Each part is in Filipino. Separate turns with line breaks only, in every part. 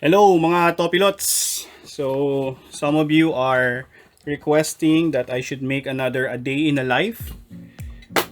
Hello mga Topilots! So, some of you are requesting that I should make another a day in a life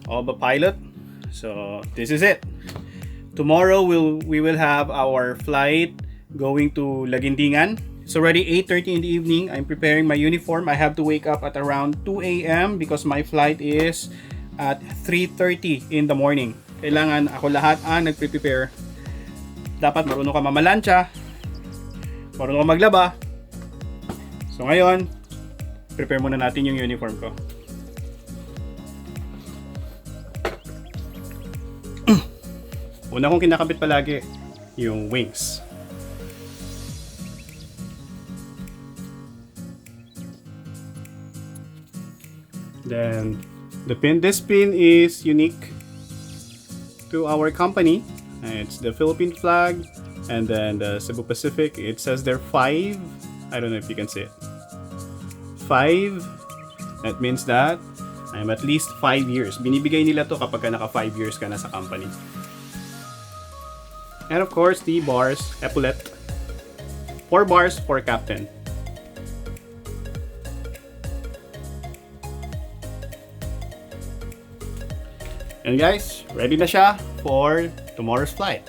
of a pilot. So, this is it. Tomorrow we will have our flight going to Lagindingan. It's already 8:30 in the evening. I'm preparing my uniform. I have to wake up at around 2 a.m. because my flight is at 3:30 in the morning. Kailangan ako lahat ang nagpe-prepare. Dapat marunong ka mamalansya, marunong ka maglaba. So ngayon, prepare muna natin yung uniform ko. Una kong kinakabit palagi yung wings. Then this pin is unique to our company. It's the Philippine flag. And then the Cebu Pacific, it says there 5. I don't know if you can see it. 5. That means that I'm at least 5 years. Binibigay nila to kapag naka 5 years ka na sa company. And of course, the bars, epaulette. 4 bars for captain. And guys, ready na siya for tomorrow's flight.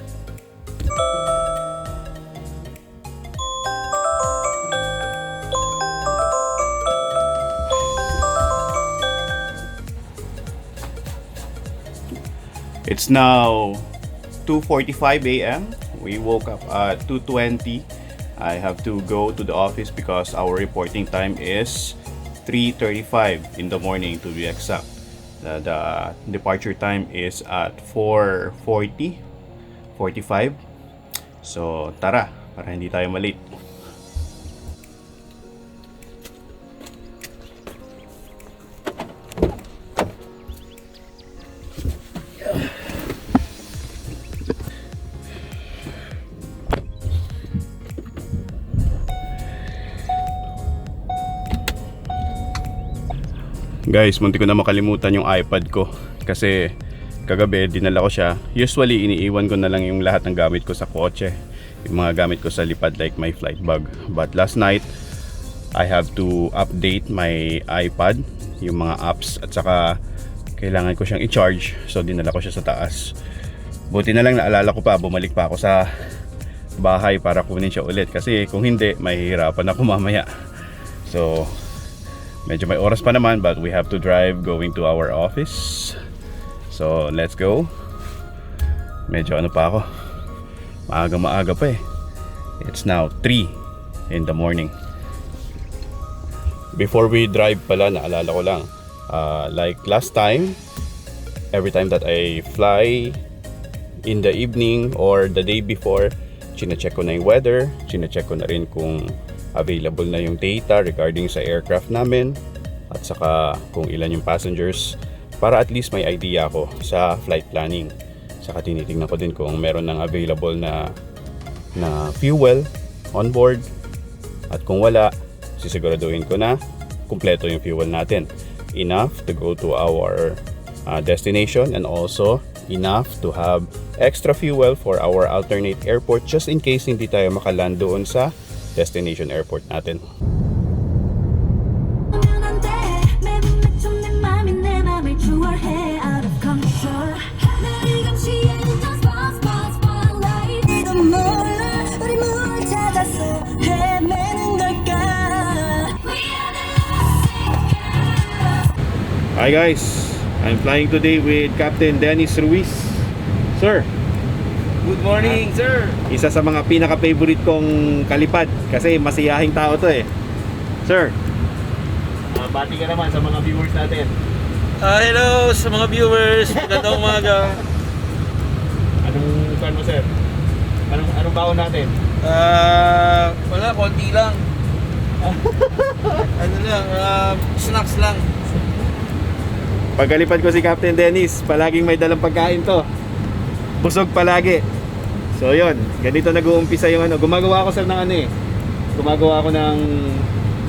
It's now 2:45 a.m. We woke up at 2:20. I have to go to the office because our reporting time is 3:35 in the morning to be exact. The departure time is at 4:40, 45. So tara, para hindi tayo malate. Guys, munti ko na makalimutan yung iPad ko kasi kagabi dinala ko siya. Usually iniiwan ko na lang yung lahat ng gamit ko sa kotse, yung mga gamit ko sa lipad like my flight bag. But last night I have to update my iPad, yung mga apps, at saka kailangan ko siyang i-charge, so dinala ko siya sa taas. Buti na lang naalala ko pa, bumalik pa ako sa bahay para kunin siya ulit kasi kung hindi mahihirapan ako mamaya. So medyo may oras pa naman, but we have to drive going to our office. So let's go. Medyo ano pa ako, maaga pa eh. It's now 3 in the morning. Before we drive pala, naalala ko lang, like last time, every time that I fly in the evening or the day before, chine-check ko na yung weather, chine-check ko na rin kung available na yung data regarding sa aircraft namin, at saka kung ilan yung passengers, para at least may idea ako sa flight planning. Saka tinitingnan ko din kung meron ng available na fuel on board, at kung wala, sisiguraduhin ko na kumpleto yung fuel natin, enough to go to our destination, and also enough to have extra fuel for our alternate airport just in case hindi tayo makaland doon sa destination airport natin. Hi guys, I'm flying today with Captain Dennis Ruiz. Sir,
Good morning, sir.
isa sa mga pinaka-favorite kong kalipad kasi masiyahing tao to eh. Sir, bati ka naman sa mga viewers natin.
Hello sa mga viewers. Magandang umaga.
Anong mo, sir? Anong baon natin?
Wala, konti lang. Ano lang, snacks lang.
Pagkalipad ko si Captain Dennis, palaging may dalang pagkain to. Busog palagi. So yun, ganito nag-uumpisa yung ano. Gumagawa ako sir ng ano eh. Gumagawa ako ng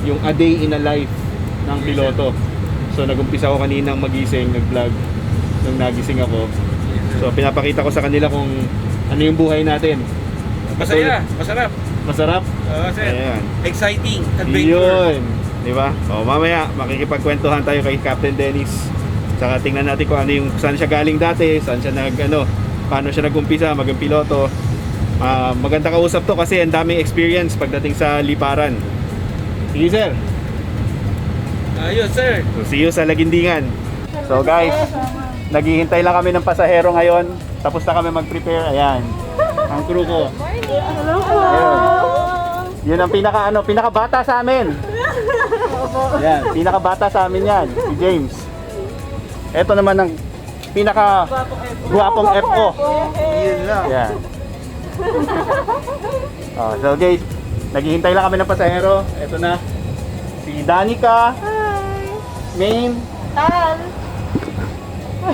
yung a day in a life ng piloto. So nag-umpisa ako kaninang magising, nag-vlog nung nagising ako. So pinapakita ko sa kanila kung ano yung buhay natin
Masaya, masarap.
Masarap.
Oo, sir.
Ayan.
Exciting, adventure.
Yun. Di ba? O, mamaya, makikipagkwentuhan tayo kay Captain Dennis. Saka tingnan natin kung ano yung, saan siya galing dati, saan siya paano siya nag-umpisa, maging piloto. Maganda kausap to kasi ang daming experience pagdating sa liparan. Sige, sir.
Ayun, sir.
So, see you sa Lagindingan. So, guys, naghihintay lang kami ng pasahero ngayon. Tapos na kami mag-prepare. Ayan. Ang crew ko. Ayun. Yun ang pinakabata sa amin. Yan, pinakabata sa amin yan, si James. Ito naman ang pinaka-guwapong FO. Yun lang. Yan. So guys, naghihintay lang kami ng pasahero. Ito na, si Danica, Maine,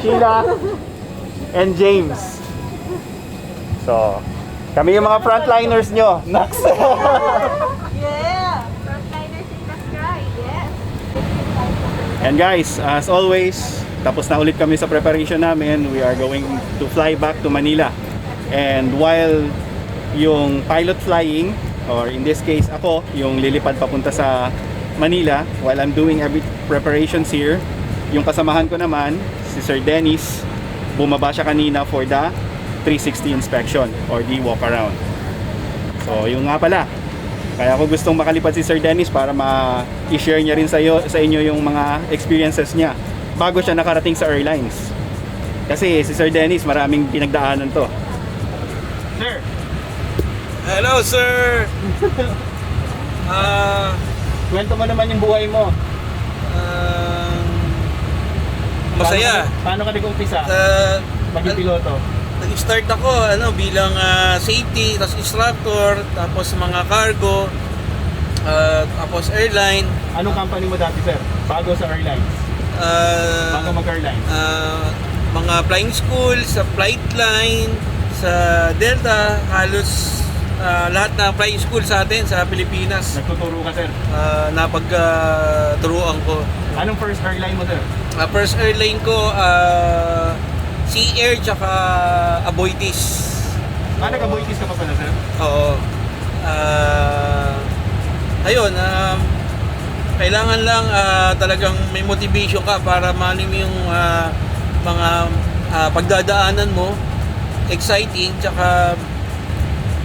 Sheila, and James. So, kami yung mga frontliners nyo. Next.
Yeah! Frontliners in the sky, yes!
And guys, as always, tapos na ulit kami sa preparation namin. We are going to fly back to Manila. And while yung pilot flying, or in this case ako, yung lilipad papunta sa Manila, while I'm doing every preparations here, yung kasamahan ko naman, si Sir Dennis, bumaba siya kanina for the 360 inspection or the walk around. So yung nga pala, kaya ako gustong makalipad si Sir Dennis para ma-share niya rin sa inyo yung mga experiences niya bago siya nakarating sa airlines. Kasi si Sir Dennis maraming pinagdaanan to. Sir!
Hello, sir.
Kwento mo naman yung buhay mo.
Masaya.
Paano ka nag-umpisa? Maging piloto?
Nag-start ako bilang safety, tapos instructor, tapos mga cargo, tapos airline.
Anong company mo dati, sir? Bago sa airlines? Bago mag-airlines?
Mga flying school, sa Flightline, sa Delta, halos lahat ng flying school sa atin sa Pilipinas.
Nagtuturo ka, sir?
Napagturuan ko.
Anong first airline mo, sir?
First airline ko, Sea Air tsaka Aboitiz.
Nag-Aboitiz ka pa pala, sir?
Oo. Ayun, kailangan lang talagang may motivation ka para malim yung mga pagdadaanan mo, exciting, tsaka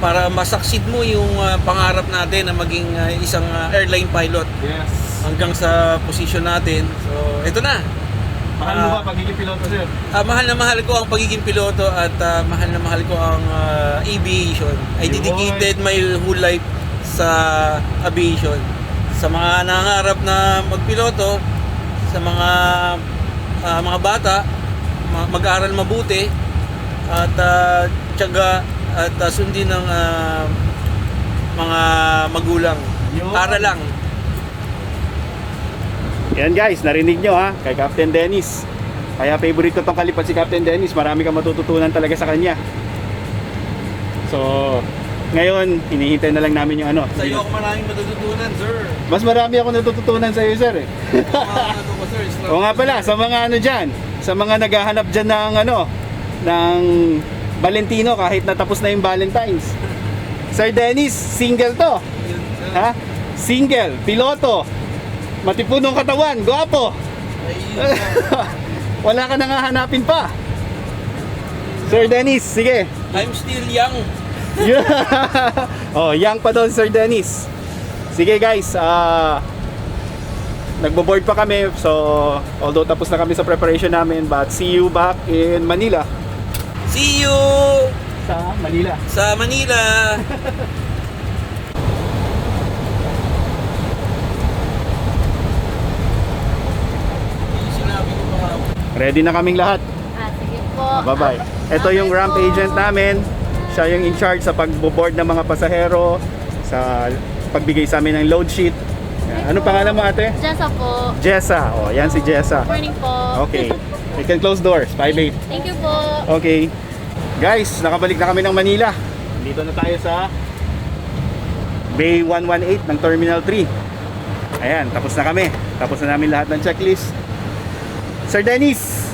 para masaksid mo yung pangarap natin na maging isang airline pilot.
Yes.
Hanggang sa position natin. So, ito na.
Mahal mo ba pagiging piloto, sir?
Mahal na mahal ko ang pagiging piloto at mahal na mahal ko ang aviation. I dedicated my whole life sa aviation. Sa mga nangangarap na magpiloto, sa mga bata, mag-aral mabuti at tiyaga at sundin ng mga magulang. Para lang. Yan guys, narinig nyo kay Captain Dennis. Kaya favorite ko tong kalipad si Captain Dennis. Marami kang matututunan talaga sa kanya. So, ngayon, hinihintay na lang namin yung
Sa iyo ako maraming matututunan, sir.
Mas marami ako natututunan sa iyo, sir. O nga pala, sa mga dyan, sa mga naghahanap dyan ng ng Valentino kahit natapos na yung Valentine's. Sir Dennis, single to. Ha? Single, piloto. Matipunong katawan, gwapo. Wala ka nang hahanapin pa. Sir Dennis, sige.
I'm still young.
Oh, young pa doon, Sir Dennis. Sige guys, nagbo-board pa kami. So, although tapos na kami sa preparation namin, but see you back in Manila.
See you
Sa Manila.
sa Manila. Sinabi ko pa.
Ready na kaming lahat.
Sige po.
Bye-bye. Ito yung ramp agent namin. Siya yung in charge sa pagbo-board ng mga pasahero, sa pagbigay sa amin ng load sheet. Yan. Ano pangalan mo, ate?
Jessa po.
Jessa. Oh, yan si Jessa.
Morning po.
Okay. You can close doors. 5-8.
Thank you po.
Okay. Guys, nakabalik na kami ng Manila. Dito na tayo sa Bay 118 ng Terminal 3. Ayan, tapos na kami. Tapos na namin lahat ng checklist. Sir Dennis,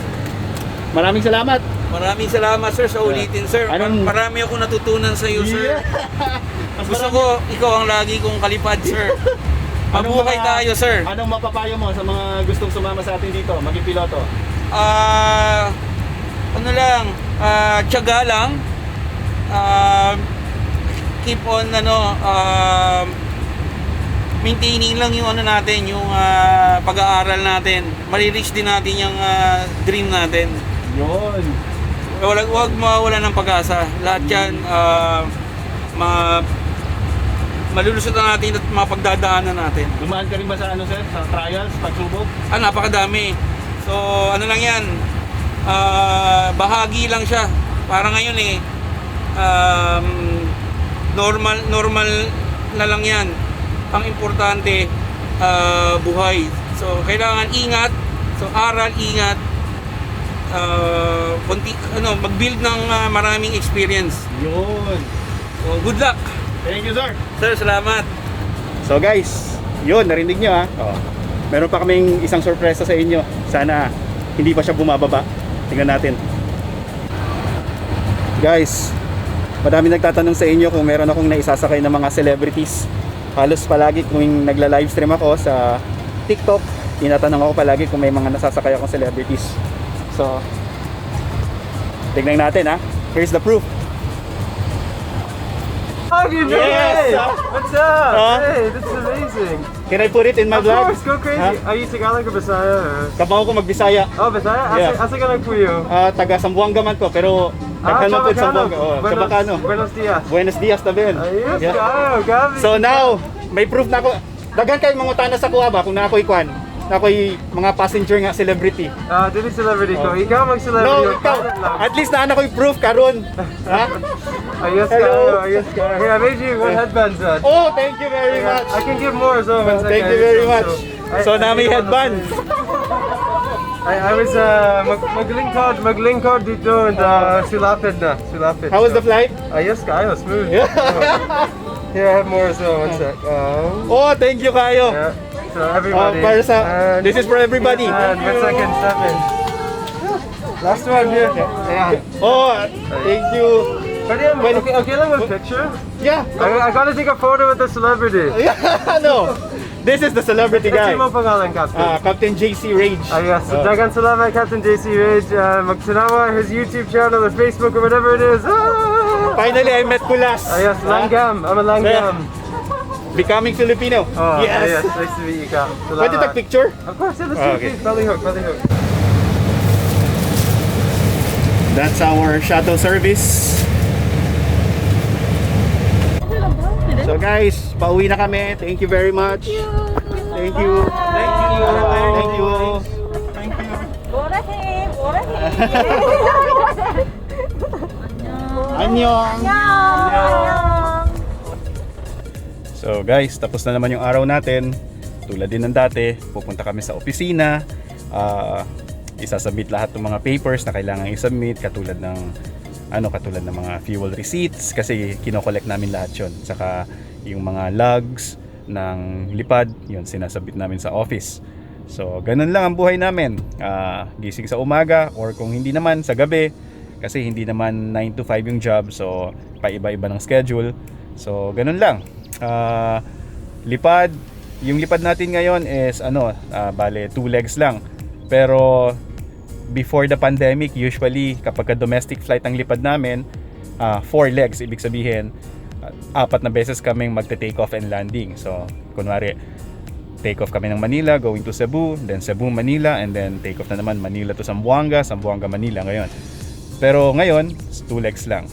maraming salamat.
Maraming salamat sir sa ulitin sir. Marami akong natutunan sa iyo sir. Gusto ko ikaw ang lagi kong kalipad sir. Mabuhay tayo sir.
Anong mapapayo mo sa mga gustong sumama sa atin dito, maging piloto?
Ano lang, tiyaga lang. Keep on maintaining lang yung ano natin, yung pag-aaral natin. Marireach din natin yung dream natin.
Yun.
Huwag mawala ng pag-asa. Lahat yan malulusot na natin at mapagdadaanan natin.
Dumaan ka rin ba sa ano sir? Sa trials, pagsubok?
Napakadami. So ano lang yan, bahagi lang siya. Para ngayon normal na lang yan. Ang importante, buhay. So kailangan ingat. So aral, ingat. Mag-build ng maraming experience.
Yun.
So good luck.
Thank you sir.
Sir, salamat.
So guys, yun, narinig nyo ha. Meron pa kaming isang sorpresa sa inyo. Sana hindi pa siya bumababa. Tingnan natin. Guys, madami nagtatanong sa inyo kung meron akong naisasakay ng mga celebrities. Halos palagi kung nagla-livestream ako sa TikTok, tinatanong ako palagi kung may mga nasasakay akong celebrities. So, tignan natin ha. Here's the proof. Yes!
What's up?
Huh?
Hey, this is amazing.
Can I put it in my
Of
vlog?
course, go crazy.
Huh?
Are you Tagalog or Bisaya? Or?
Kabaw ko magbisaya.
Oh, Bisaya?
Yeah.
Asa ka nagpuyo?
Taga Sambuanga man ko, pero naghanap po sa Sambuanga. Chabacano.
Buenos dias.
Buenos dias taben.
Ayos
Yeah.
kayo, gabi.
So now, may proof na ako. Dagan kayo mga utana sa kuha ba kung na ako'y kwan. Na ako'y mga passenger nga celebrity.
Dili celebrity ko.
Oh.
Ikaw mag-celebrity.
No, ikaw. At least na ako'y proof karon. Ha?
Ayos
Hello.
kayo, ayos kayo. Here, I made you one headband, son.
Oh, thank you very much.
I can give more, so.
Thank you very much. So na may headband.
I was maglingkod dito and silapid na. Silapid.
How was the flight?
Ayos kayo, smooth.
Yeah.
Here, I have more, so one sec.
Oh, thank you kayo.
Yeah. So everybody.
Para sa,
And-
this is for everybody.
And 1 second, 7. Last one here. Yeah.
Oh, thank you.
Okay lang with picture.
Yeah.
I gotta take a photo with the celebrity.
Yeah, no. This is the celebrity guy.
Kasi mo pangalan, Captain.
Captain JC Rage.
Yes, dagan salamat, Captain JC Rage. Magtanawa his YouTube channel or Facebook or whatever it is.
Finally, I met Kulas.
Yes, Langgam. I'm a Langgam.
Becoming Filipino.
Oh,
yes.
Nice to meet you, Cap.
Pwede take picture?
Of course, yeah, let's
Okay.
see. Belly hook, belly hook.
That's our shuttle service. So guys, pauwi na kami. Thank you very much. Thank you. Thank you. Thank you. Thank you.
오라해, 오라해.
Annyeong.
안녕.
So guys, tapos na naman yung araw natin. Tulad din ng dati, pupunta kami sa opisina. Isasubmit lahat ng mga papers na kailangan i-submit, katulad ng mga fuel receipts, kasi kino-collect namin lahat 'yon. Saka yung mga logs ng lipad, yun sinasubmit namin sa office. So ganun lang ang buhay namin. Gising sa umaga, or kung hindi naman sa gabi, kasi hindi naman 9 to 5 yung job, so paiba-iba ng schedule. So ganun lang. Lipad, yung lipad natin ngayon is bale 2 legs lang. Pero before the pandemic, usually kapag domestic flight ang lipad namin, 4 legs, ibig sabihin 4 na beses kaming magte-take off and landing. So kunwari take off kami ng Manila going to Cebu, then Cebu Manila, and then take off na naman Manila to Zamboanga, Zamboanga Manila ngayon. Pero ngayon 2 legs lang.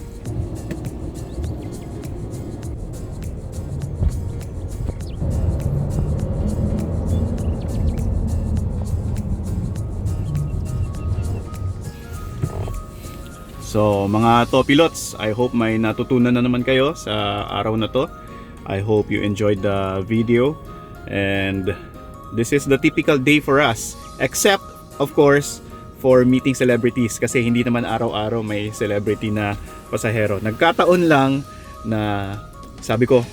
So mga Topilots, I hope may natutunan na naman kayo sa araw na to. I hope you enjoyed the video, and this is the typical day for us, except of course for meeting celebrities, kasi hindi naman araw-araw may celebrity na pasahero. Nagkataon lang na sabi ko,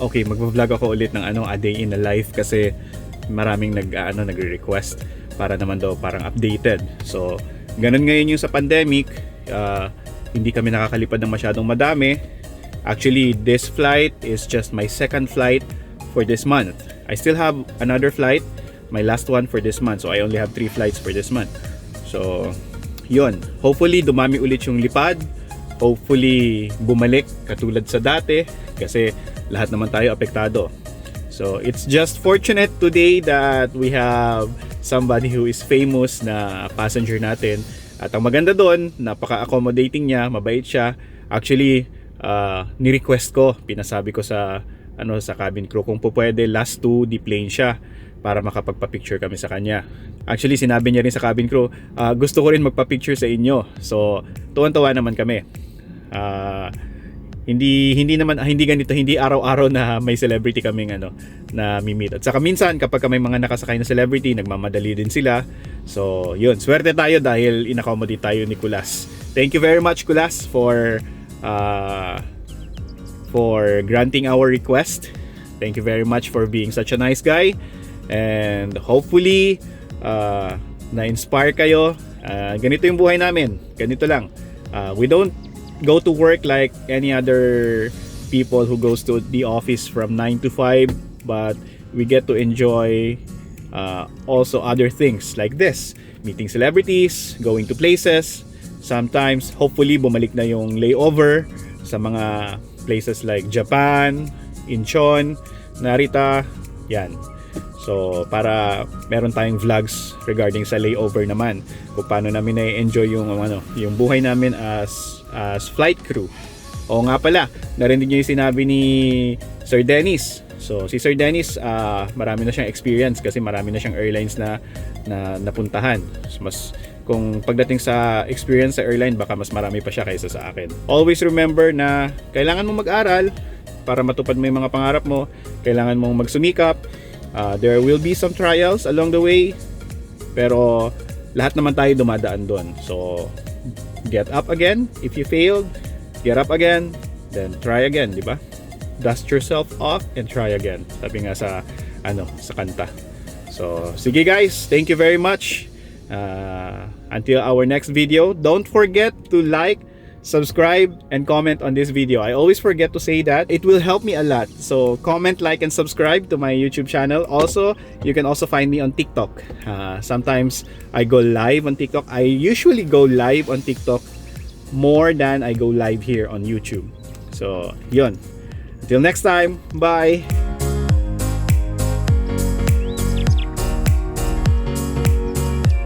okay, magvo-vlog ako ulit ng a day in a life, kasi maraming nagre-request para naman daw parang updated. So ganun ngayon yung sa pandemic, hindi kami nakakalipad ng masyadong madami. Actually, this flight is just my second flight for this month. I still have another flight, my last one for this month. So I only have 3 flights for this month. So, yun. Hopefully, dumami ulit yung lipad. Hopefully, bumalik katulad sa dati. Kasi lahat naman tayo apektado. So, it's just fortunate today that we have somebody who is famous na passenger natin. At ang maganda doon, napaka-accommodating niya, mabait siya. Actually, ni-request ko, pinasabi ko sa cabin crew kung po pwede last to deplane siya para makapagpa-picture kami sa kanya. Actually, sinabi niya rin sa cabin crew, gusto ko rin magpa-picture sa inyo. So, tuwan-tuwa naman kami. Hindi ganito, hindi araw-araw na may celebrity kaming na mi-meet. At saka minsan kapag may mga nakasakay na celebrity, nagmamadali din sila. So, yun, swerte tayo dahil in-accommodate tayo ni Kulas. Thank you very much, Kulas, for granting our request. Thank you very much for being such a nice guy. And hopefully na-inspire kayo. Ganito yung buhay namin. Ganito lang. We don't go to work like any other people who goes to the office from 9 to 5, but we get to enjoy also other things like this, meeting celebrities, going to places. Sometimes hopefully bumalik na yung layover sa mga places like Japan, Incheon, Narita, yan. So para meron tayong vlogs regarding sa layover naman, kung paano namin na-enjoy yung buhay namin as flight crew. O nga pala, narinig niyo yung sinabi ni Sir Dennis. So si Sir Dennis, marami na siyang experience kasi marami na siyang airlines na napuntahan. So, kung pagdating sa experience sa airline, baka mas marami pa siya kaysa sa akin. Always remember na kailangan mong mag-aral para matupad mo yung mga pangarap mo. Kailangan mong magsumikap. There will be some trials along the way, pero lahat naman tayo dumadaan doon. So, get up again. If you failed, get up again, then try again, di ba? Dust yourself off and try again. Sabi nga sa kanta. So, sige guys, thank you very much. Until our next video, don't forget to like, subscribe, and comment on this video. I always forget to say that. It will help me a lot. So comment, like, and subscribe to my YouTube channel. Also, you can also find me on TikTok. Sometimes I go live on TikTok. I usually go live on TikTok more than I go live here on YouTube. So, yun. Until next time, bye!